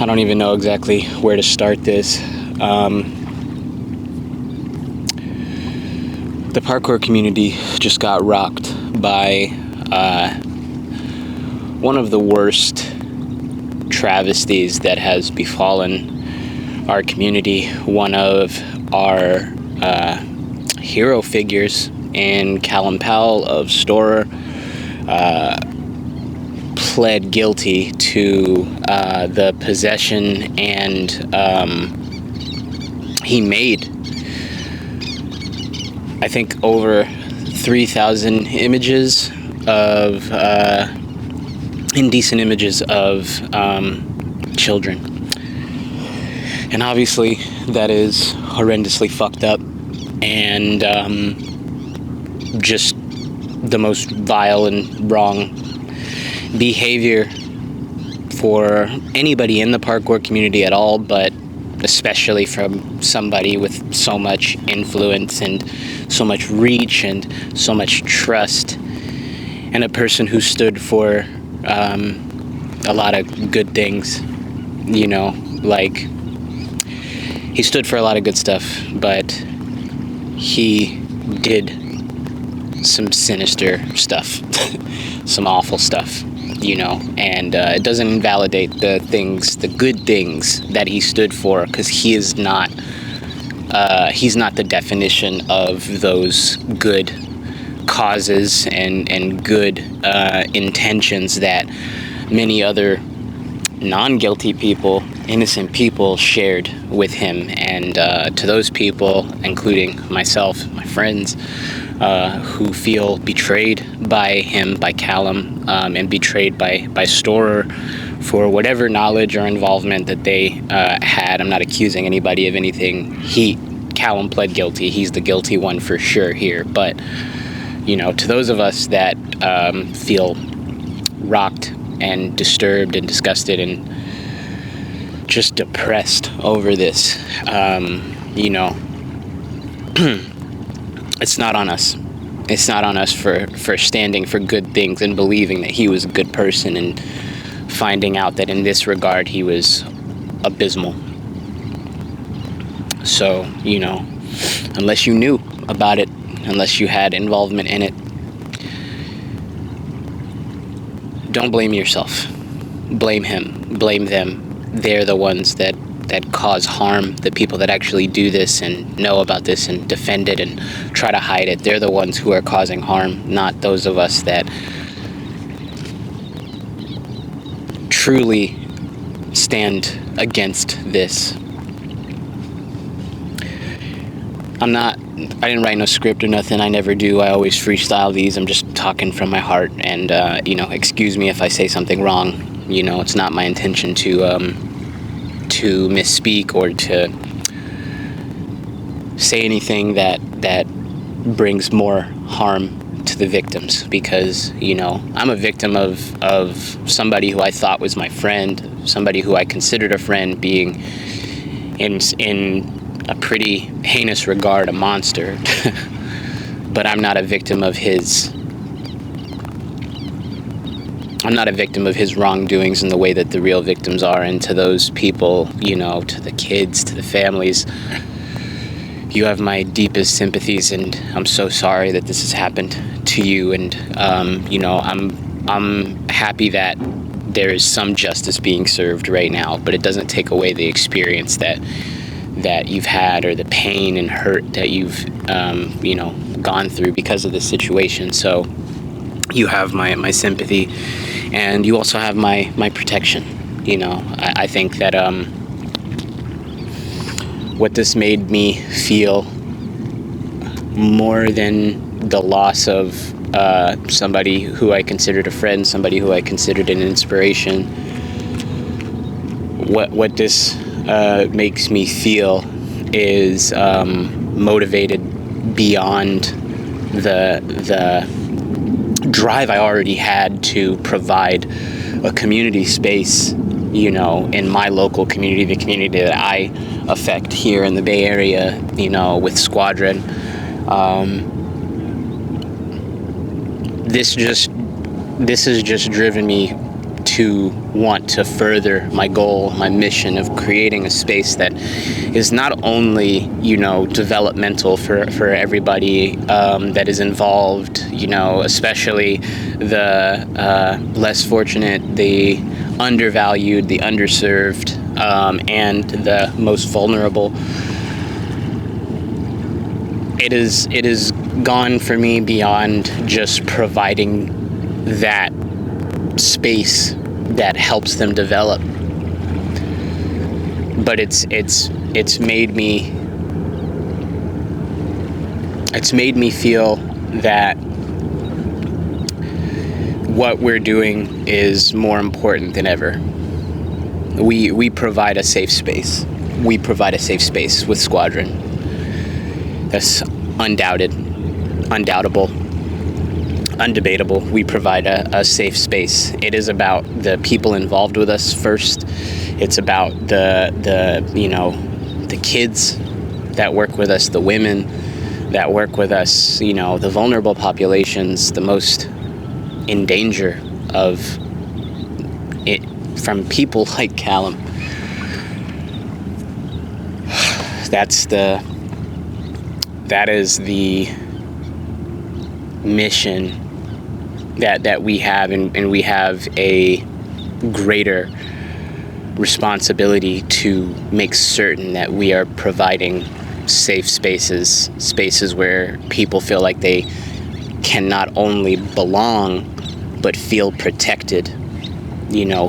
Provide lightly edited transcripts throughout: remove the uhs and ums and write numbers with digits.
I don't even know exactly where to start this. The parkour community just got rocked by one of the worst travesties that has befallen our community. One of our hero figures in Callum Powell of Storer pled guilty to the possession and he made, I think, over 3,000 images of indecent images of children. And obviously that is horrendously fucked up and just the most vile and wrong behavior for anybody in the parkour community at all, but especially from somebody with so much influence and so much reach and so much trust, and a person who stood for a lot of good things, you know, like he stood for a lot of good stuff, but he did some sinister stuff, some awful stuff, you know, and it doesn't invalidate the good things that he stood for, because he's not the definition of those good causes and good intentions that many other non-guilty people, innocent people, shared with him. And to those people, including myself, my friends, who feel betrayed by him, by Callum, and betrayed by Storer for whatever knowledge or involvement that they had. I'm not accusing anybody of anything. Callum pled guilty. He's the guilty one for sure here. But, you know, to those of us that feel rocked and disturbed and disgusted and just depressed over this, you know, it's not on us. It's not on us for standing for good things and believing that he was a good person and finding out that in this regard he was abysmal. So, you know, unless you knew about it, unless you had involvement in it, don't blame yourself. Blame him. Blame them. They're the ones that cause harm. The people that actually do this and know about this and defend it and try to hide it, they're the ones who are causing harm, not those of us that truly stand against this. I didn't write no script or nothing. I never do. I always freestyle these. I'm just talking from my heart, and you know, excuse me if I say something wrong. You know, it's not my intention to misspeak or to say anything that brings more harm to the victims, because, you know, I'm a victim of somebody who I thought was my friend, somebody who I considered a friend being in a pretty heinous regard a monster. But I'm not a victim of his wrongdoings in the way that the real victims are. And to those people, you know, to the kids, to the families, you have my deepest sympathies, and I'm so sorry that this has happened to you. And you know, I'm happy that there is some justice being served right now, but it doesn't take away the experience that you've had, or the pain and hurt that you've you know, gone through because of this situation. So you have my sympathy, and you also have my protection. You know, I think that what this made me feel, more than the loss of somebody who I considered a friend, somebody who I considered an inspiration, what this makes me feel is motivated beyond the drive I already had to provide a community space, you know, in my local community, the community that I affect here in the Bay Area, you know, with Squadron. This has just driven me to want to further my goal, my mission of creating a space that is not only, developmental for everybody that is involved, especially the less fortunate, the undervalued, the underserved, and the most vulnerable. It is gone for me beyond just providing that space that helps them develop, but it's made me feel that what we're doing is more important than ever. We provide a safe space. We provide a safe space with Squadron. That's undoubtable, undebatable. We provide a safe space. It is about the people involved with us first. It's about the kids that work with us, the women that work with us, the vulnerable populations, the most in danger of it from people like Callum. That is the mission that we have, and we have a greater responsibility to make certain that we are providing safe spaces where people feel like they can not only belong but feel protected,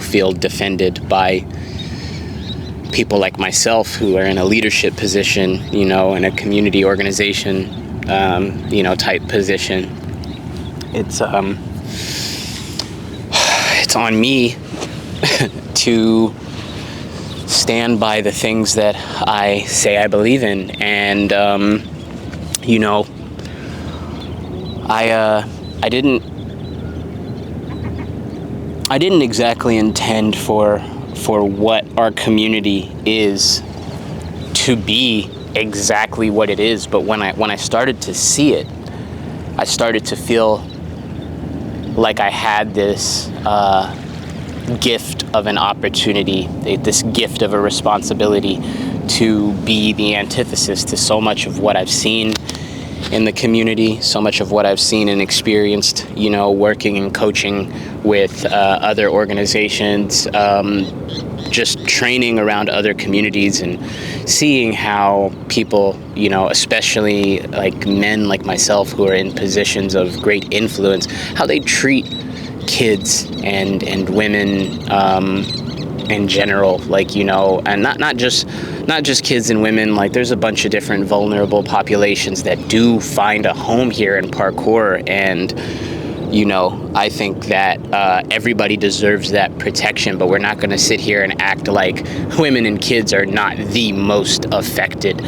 feel defended by people like myself who are in a leadership position, in a community organization, type position. It's on me to stand by the things that I say I believe in, and I didn't exactly intend for what our community is to be exactly what it is, but when I started to see it, I started to feel like I had this gift of an opportunity, this gift of a responsibility to be the antithesis to so much of what I've seen in the community, so much of what I've seen and experienced, working and coaching with other organizations, just training around other communities and seeing how people, especially like men like myself who are in positions of great influence, how they treat kids and women in general, and not just kids and women. Like, there's a bunch of different vulnerable populations that do find a home here in parkour, and I think that everybody deserves that protection, but we're not going to sit here and act like women and kids are not the most affected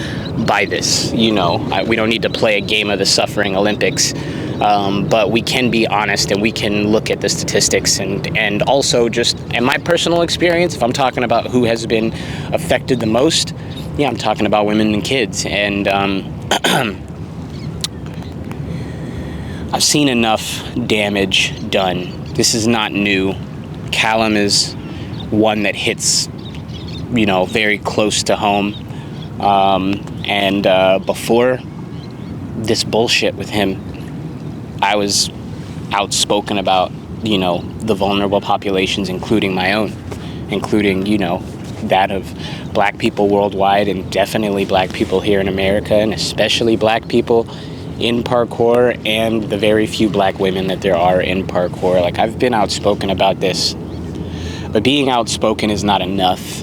by this. We don't need to play a game of the suffering Olympics, but we can be honest, and we can look at the statistics, and also just in my personal experience, if I'm talking about who has been affected the most, I'm talking about women and kids, and I've seen enough damage done. This is not new. Callum is one that hits, very close to home. And before this bullshit with him, I was outspoken about, the vulnerable populations, including my own, including, that of Black people worldwide, and definitely Black people here in America, and especially Black people in parkour, and the very few Black women that there are in parkour. Like, I've been outspoken about this, but being outspoken is not enough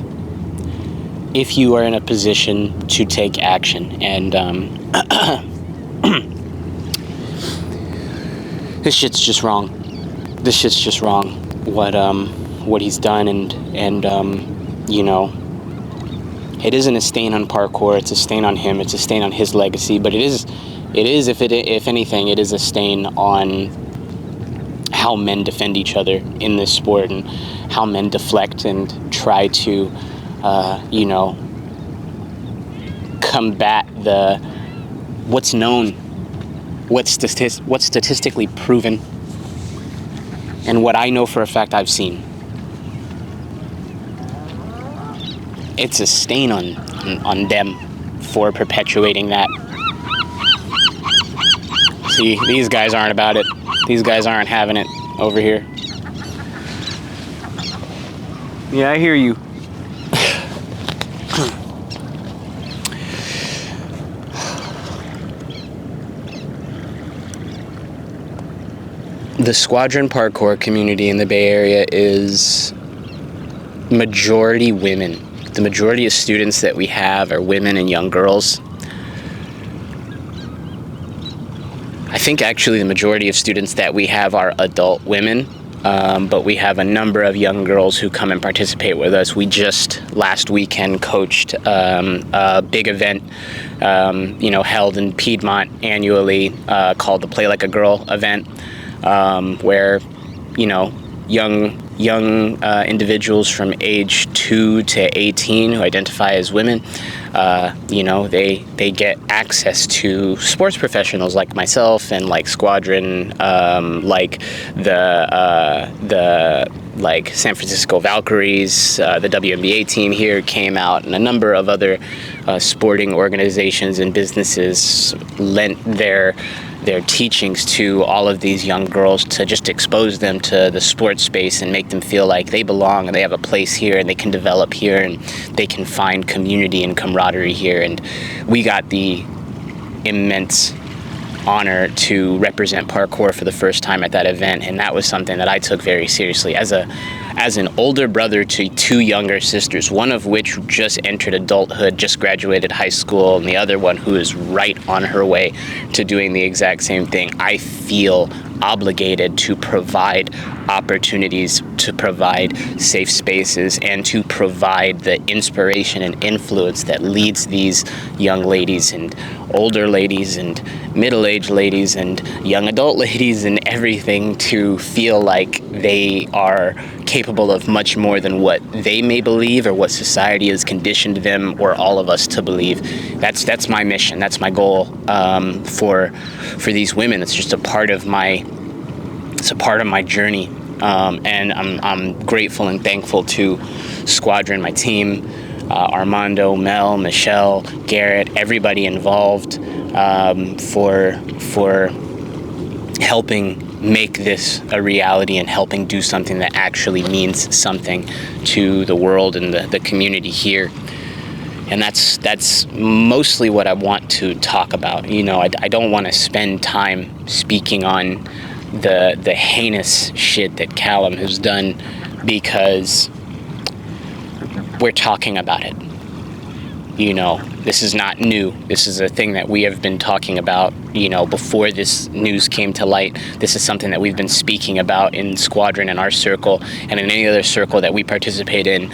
if you are in a position to take action. And this shit's just wrong. This shit's just wrong. What he's done, and it isn't a stain on parkour. It's a stain on him. It's a stain on his legacy. But it is, if anything, it is a stain on how men defend each other in this sport, and how men deflect and try to, combat what's known, what's statistically proven, and what I know for a fact I've seen. it's a stain on them for perpetuating that. See, these guys aren't about it. These guys aren't having it over here. Yeah, I hear you. The squadron parkour community in the Bay Area is majority women. The majority of students that we have are women and young girls. I think actually the majority of students that we have are adult women, but we have a number of young girls who come and participate with us. We just last weekend coached a big event, held in Piedmont annually, called the Play Like a Girl event, where, young individuals from age 2 to 18 who identify as women, they get access to sports professionals like myself and like Squadron, like the San Francisco Valkyries, the WNBA team here came out, and a number of other sporting organizations and businesses lent their teachings to all of these young girls to just expose them to the sports space and make them feel like they belong and they have a place here and they can develop here and they can find community and camaraderie here. And we got the immense honor to represent parkour for the first time at that event, and that was something that I took very seriously as an older brother to two younger sisters, one of which just entered adulthood, just graduated high school, and the other one who is right on her way to doing the exact same thing. I feel obligated to provide opportunities, to provide safe spaces, and to provide the inspiration and influence that leads these young ladies and older ladies and middle-aged ladies and young adult ladies and everything to feel like they are capable of much more than what they may believe or what society has conditioned them or all of us to believe. That's my mission. That's my goal for these women. It's just a part of my journey, and I'm grateful and thankful to Squadron, my team, Armando, Mel, Michelle, Garrett, everybody involved, for helping make this a reality and helping do something that actually means something to the world and the community here. And that's mostly what I want to talk about. I don't want to spend time speaking on the heinous shit that Callum has done, because we're talking about it. This is not new. This is a thing that we have been talking about, before this news came to light. This is something that we've been speaking about in Squadron, in our circle, and in any other circle that we participate in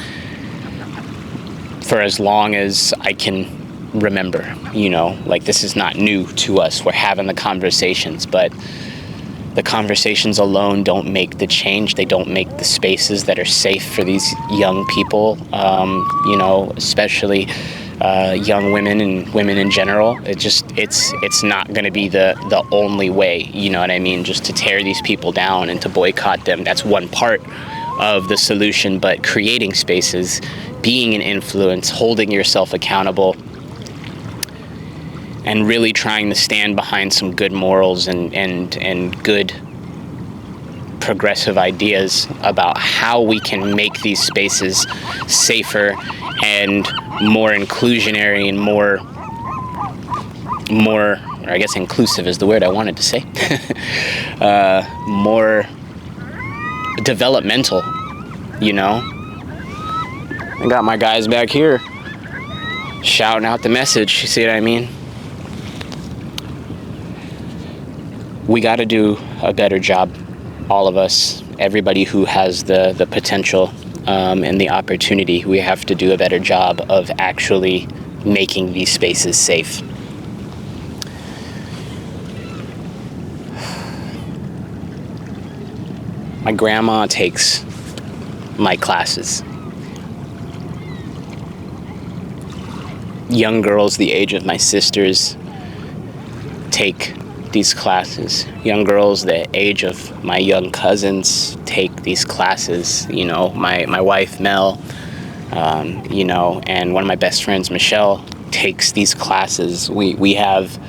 for as long as I can remember. This is not new to us. We're having the conversations, but the conversations alone don't make the change. They don't make the spaces that are safe for these young people, especially young women and women in general. It's not going to be the only way, you know what I mean? Just to tear these people down and to boycott them. That's one part of the solution, but creating spaces, being an influence, holding yourself accountable, and really trying to stand behind some good morals and good progressive ideas about how we can make these spaces safer and more inclusionary and more, or I guess inclusive is the word I wanted to say, more developmental, I got my guys back here shouting out the message, you see what I mean? We got to do a better job, all of us, everybody who has the potential and the opportunity. We have to do a better job of actually making these spaces safe. My grandma takes my classes. Young girls the age of my sisters take these classes. Young girls the age of my young cousins take these classes. My wife Mel And one of my best friends, Michelle, takes these classes. We have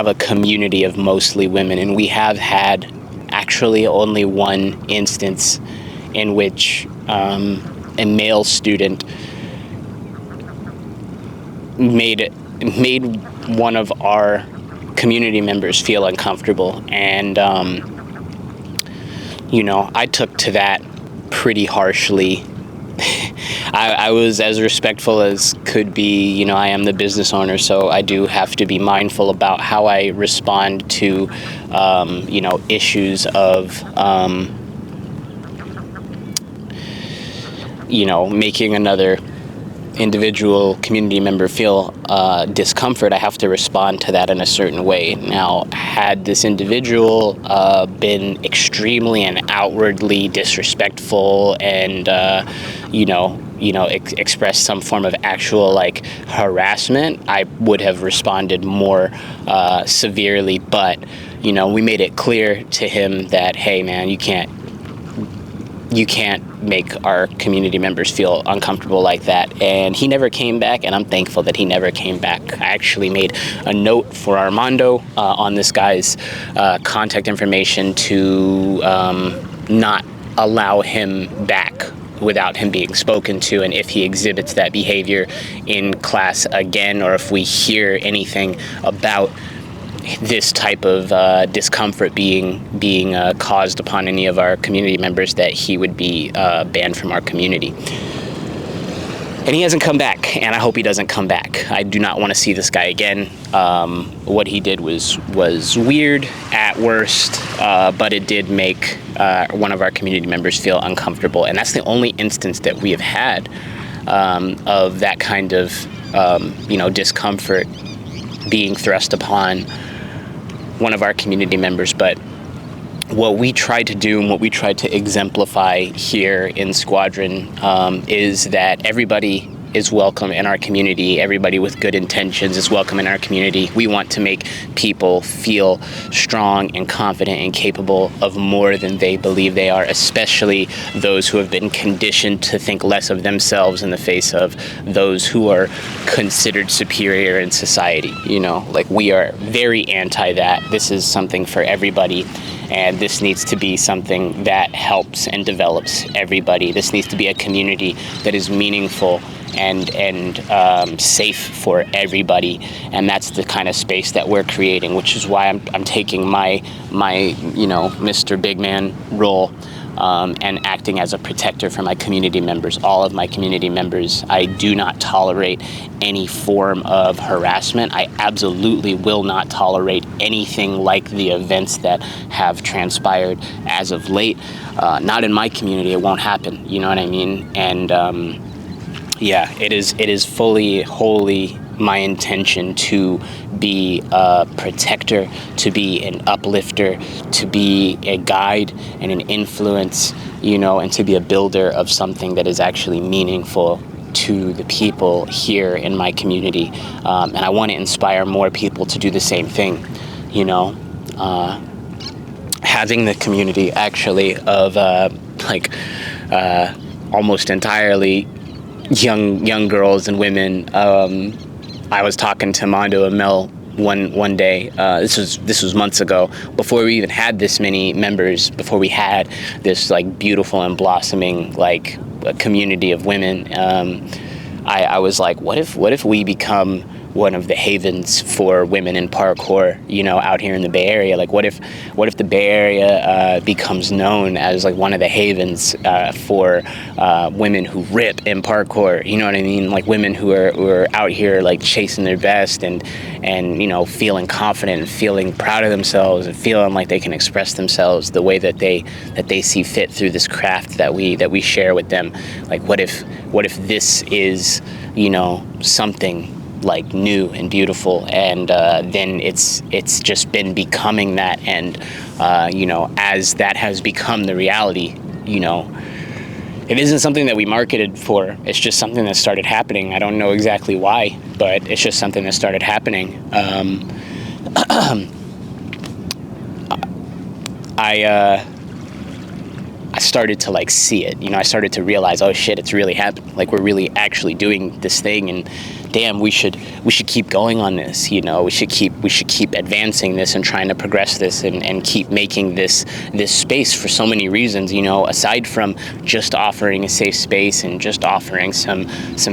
a community of mostly women, and we have had actually only one instance in which a male student made one of our community members feel uncomfortable, and I took to that pretty harshly. I was as respectful as could be. I am the business owner, so I do have to be mindful about how I respond to, issues of, making another individual community member feel discomfort. I have to respond to that in a certain way. Now, had this individual been extremely and outwardly disrespectful and expressed some form of actual harassment, I would have responded more severely. But we made it clear to him that, hey man, you can't make our community members feel uncomfortable like that. And he never came back, and I'm thankful that he never came back. I actually made a note for Armando on this guy's contact information to not allow him back without him being spoken to, and if he exhibits that behavior in class again, or if we hear anything about this type of discomfort being caused upon any of our community members, that he would be banned from our community. And he hasn't come back, and I hope he doesn't come back. I do not want to see this guy again. What he did was weird at worst, but it did make one of our community members feel uncomfortable, and that's the only instance that we have had of that kind of discomfort being thrust upon one of our community members. But what we try to do and what we try to exemplify here in Squadron is that everybody is welcome in our community. Everybody with good intentions is welcome in our community. We want to make people feel strong and confident and capable of more than they believe they are, especially those who have been conditioned to think less of themselves in the face of those who are considered superior in society. We are very anti that. This is something for everybody, and this needs to be something that helps and develops everybody. This needs to be a community that is meaningful and safe for everybody, and that's the kind of space that we're creating, which is why I'm taking my Mr. Big Man role and acting as a protector for my community members, all of my community members. I do not tolerate any form of harassment. I absolutely will not tolerate anything like the events that have transpired as of late. Not in my community. It won't happen. You know what I mean? And it is fully, wholly my intention to be a protector, to be an uplifter, to be a guide and an influence, and to be a builder of something that is actually meaningful to the people here in my community. And I want to inspire more people to do the same thing, having the community actually of almost entirely young girls and women. I was talking to Mondo and Mel one day. This was months ago, before we even had this many members, before we had this beautiful and blossoming community of women. I was like, what if we become one of the havens for women in parkour, out here in the Bay Area? What if the Bay Area becomes known as one of the havens for women who rip in parkour? You know what I mean? Women who are out here chasing their best and feeling confident and feeling proud of themselves and feeling like they can express themselves the way that they see fit through this craft that we share with them. What if this is something new and beautiful, and then it's just been becoming that, and as that has become the reality, it isn't something that we marketed for. It's just something that started happening. I don't know exactly why, but it's just something that started happening. I started to like see it. I started to realize, oh shit, it's really happening. Like, we're really actually doing this thing, and damn, we should keep going on this. We should keep advancing this and trying to progress this and keep making this space for so many reasons. Aside from just offering a safe space and just offering some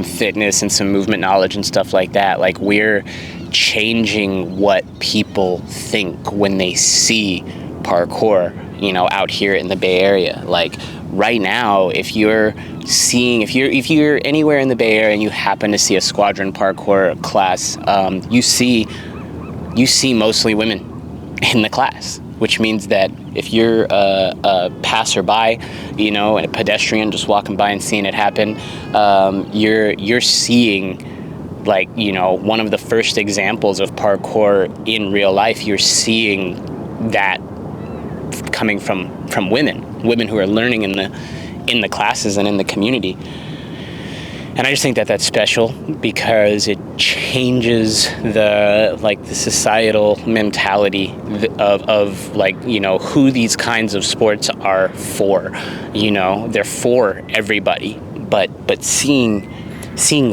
fitness and some movement knowledge and stuff like that. Like, we're changing what people think when they see parkour, out here in the Bay Area. Like, right now, if you're anywhere in the Bay Area and you happen to see a squadron parkour class, you see mostly women in the class, which means that if you're a passerby, and a pedestrian just walking by and seeing it happen, you're seeing, like, one of the first examples of parkour in real life. You're seeing that coming from women who are learning in the classes and in the community. And I just think that that's special because it changes the societal mentality of who these kinds of sports are for. They're for everybody, but seeing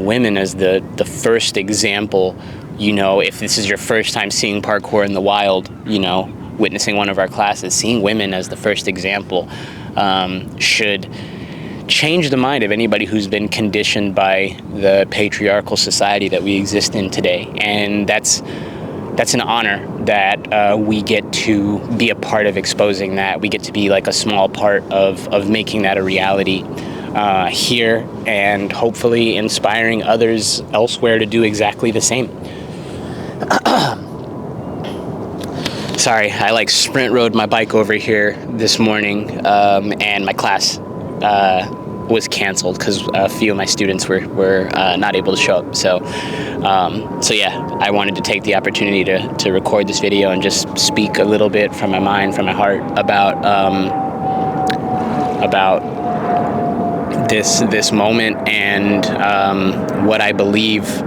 women as the first example, if this is your first time seeing parkour in the wild, witnessing one of our classes, seeing women as the first example should change the mind of anybody who's been conditioned by the patriarchal society that we exist in today. And that's an honor that we get to be a part of exposing that. We get to be like a small part of making that a reality here, and hopefully inspiring others elsewhere to do exactly the same. Sorry, I sprint rode my bike over here this morning, and my class was canceled because a few of my students were not able to show up. So yeah, I wanted to take the opportunity to record this video and just speak a little bit from my mind, from my heart about this moment and what I believe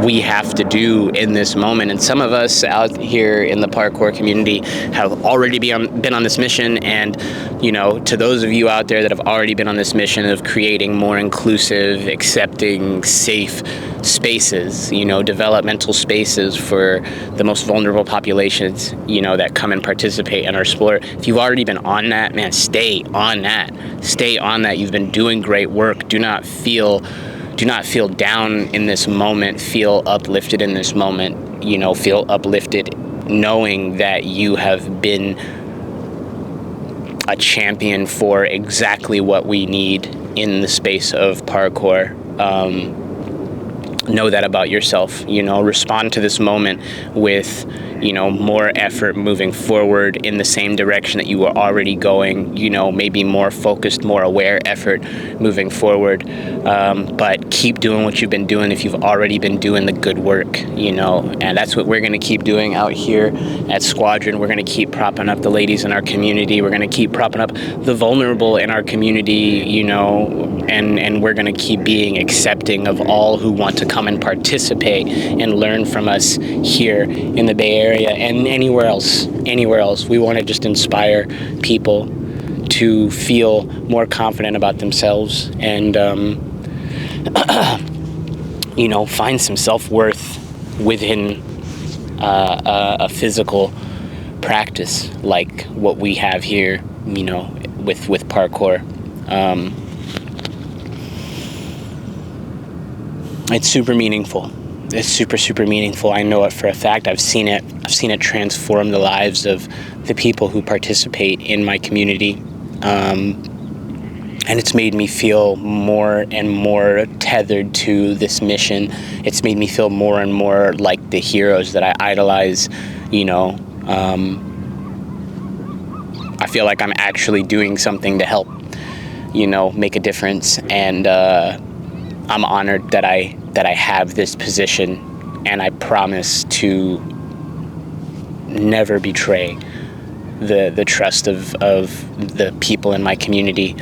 we have to do in this moment. And some of us out here in the parkour community have already been on this mission, and to those of you out there that have already been on this mission of creating more inclusive, accepting, safe spaces, developmental spaces for the most vulnerable populations, that come and participate in our sport. If you've already been on that, man, stay on that. You've been doing great work. Do not feel down in this moment. Feel uplifted in this moment. Feel uplifted knowing that you have been a champion for exactly what we need in the space of parkour. Know that about yourself. Respond to this moment with more effort moving forward in the same direction that you were already going, maybe more focused, more aware effort moving forward. But keep doing what you've been doing if you've already been doing the good work, and that's what we're going to keep doing out here at Squadron. We're going to keep propping up the ladies in our community. We're going to keep propping up the vulnerable in our community, and we're going to keep being accepting of all who want to come and participate and learn from us here in the Bay Area and anywhere else. We want to just inspire people to feel more confident about themselves and find some self-worth within a physical practice like what we have here, with parkour. It's super meaningful. It's super, super meaningful. I know it for a fact. I've seen it transform the lives of the people who participate in my community. And it's made me feel more and more tethered to this mission. It's made me feel more and more like the heroes that I idolize. I feel like I'm actually doing something to help, make a difference. And I'm honored that I have this position, and I promise to never betray the trust of the people in my community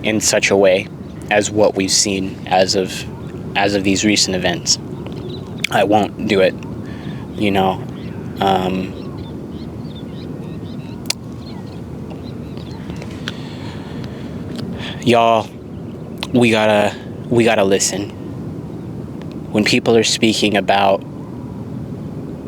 in such a way as what we've seen as of these recent events. I won't do it, Y'all, we gotta listen. When people are speaking about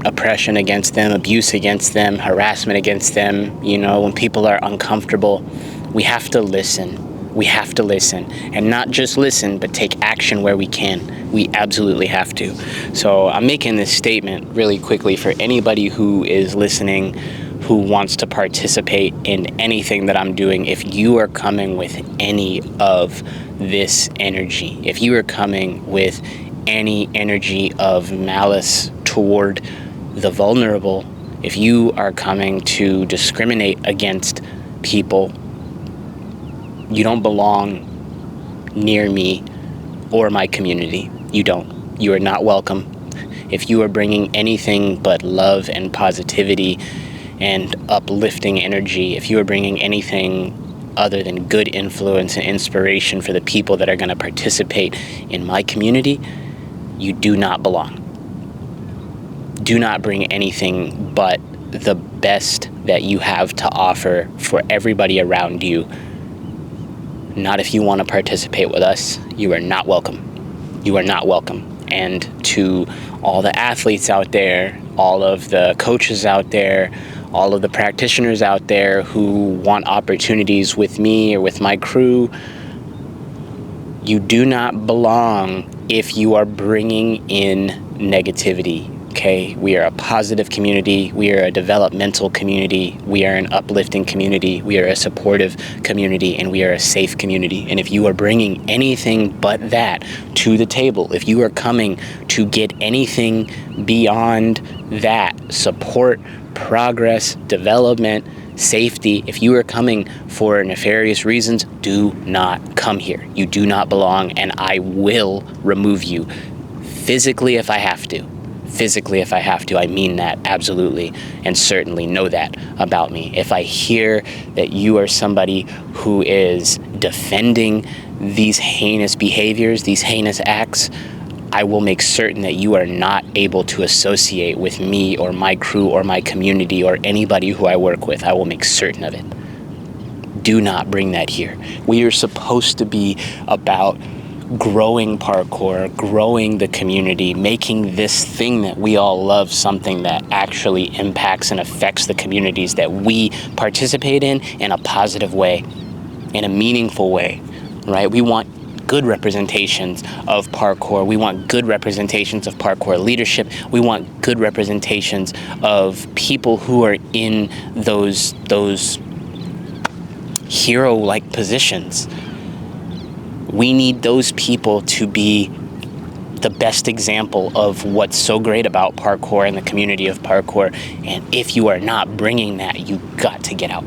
oppression against them, abuse against them, harassment against them, when people are uncomfortable, we have to listen. We have to listen, and not just listen, but take action where we can. We absolutely have to. So I'm making this statement really quickly for anybody who is listening, who wants to participate in anything that I'm doing. If you are coming with any of this energy, if you are coming with any energy of malice toward the vulnerable, if you are coming to discriminate against people, you don't belong near me or my community. You don't. You are not welcome. If you are bringing anything but love and positivity and uplifting energy, if you are bringing anything other than good influence and inspiration for the people that are going to participate in my community, you do not belong. Do not bring anything but the best that you have to offer for everybody around you. Not if you want to participate with us. You are not welcome. You are not welcome. And to all the athletes out there, all of the coaches out there, all of the practitioners out there who want opportunities with me or with my crew, you do not belong if you are bringing in negativity. Okay, we are a positive community. We are a developmental community. We are an uplifting community. We are a supportive community, and we are a safe community. And if you are bringing anything but that to the table, if you are coming to get anything beyond that, support, progress, development, safety, if you are coming for nefarious reasons, do not come here. You do not belong, and I will remove you physically if I have to. Physically if I have to. I mean that, absolutely, and certainly know that about me. If I hear that you are somebody who is defending these heinous behaviors, these heinous acts, I will make certain that you are not able to associate with me or my crew or my community or anybody who I work with. I will make certain of it. Do not bring that here. We are supposed to be about growing parkour, growing the community, making this thing that we all love something that actually impacts and affects the communities that we participate in a positive way, in a meaningful way, right? We want good representations of parkour. We want good representations of parkour leadership. We want good representations of people who are in those hero-like positions. We need those people to be the best example of what's so great about parkour and the community of parkour. And if you are not bringing that, you got to get out.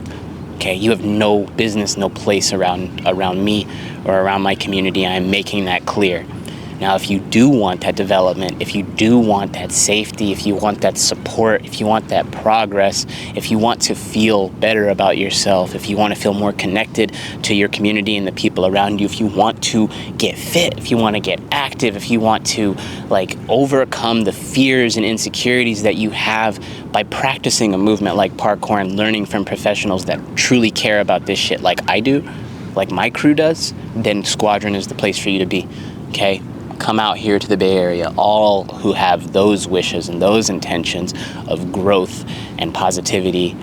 Okay, you have no business, no place around me or around my community. I am making that clear. Now, if you do want that development, if you do want that safety, if you want that support, if you want that progress, if you want to feel better about yourself, if you want to feel more connected to your community and the people around you, if you want to get fit, if you want to get active, if you want to overcome the fears and insecurities that you have by practicing a movement like parkour and learning from professionals that truly care about this shit like I do, like my crew does, then Squadron is the place for you to be, okay? Come out here to the Bay Area, all who have those wishes and those intentions of growth and positivity,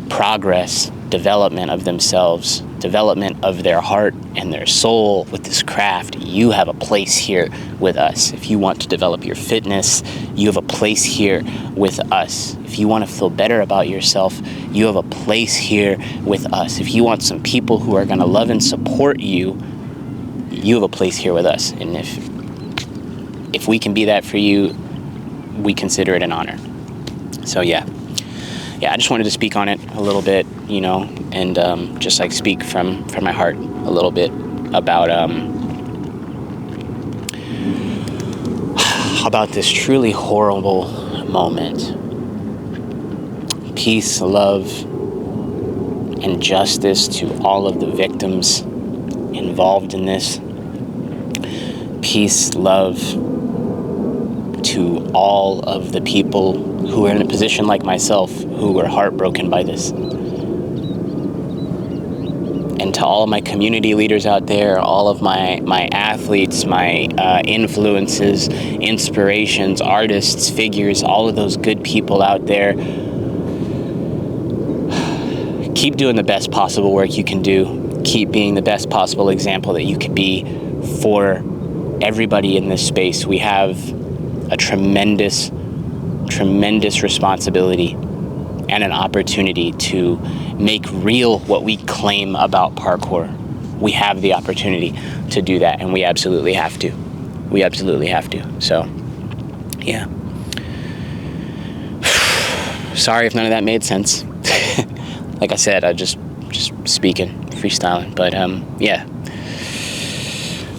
progress, development of themselves, development of their heart and their soul with this craft. You have a place here with us. If you want to develop your fitness, you have a place here with us. If you want to feel better about yourself, you have a place here with us. If you want some people who are going to love and support you, you have a place here with us. And if we can be that for you, we consider it an honor. So yeah, I just wanted to speak on it a little bit, and just speak from my heart a little bit about this truly horrible moment. Peace, love, and justice to all of the victims involved in this. Peace, love to all of the people who are in a position like myself who were heartbroken by this. And to all of my community leaders out there, all of my athletes, my influences, inspirations, artists, figures, all of those good people out there. Keep doing the best possible work you can do. Keep being the best possible example that you could be for everybody in this space. We have a tremendous responsibility and an opportunity to make real what we claim about parkour. We have the opportunity to do that, and we absolutely have to. We absolutely have to. So, yeah. Sorry if none of that made sense. Like I said, I just speaking, freestyling. But yeah.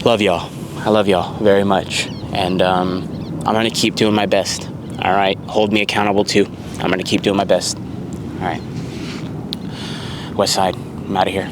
Love y'all. I love y'all very much. And I'm gonna keep doing my best. All right, hold me accountable too. I'm gonna keep doing my best. All right, West Side, I'm out of here.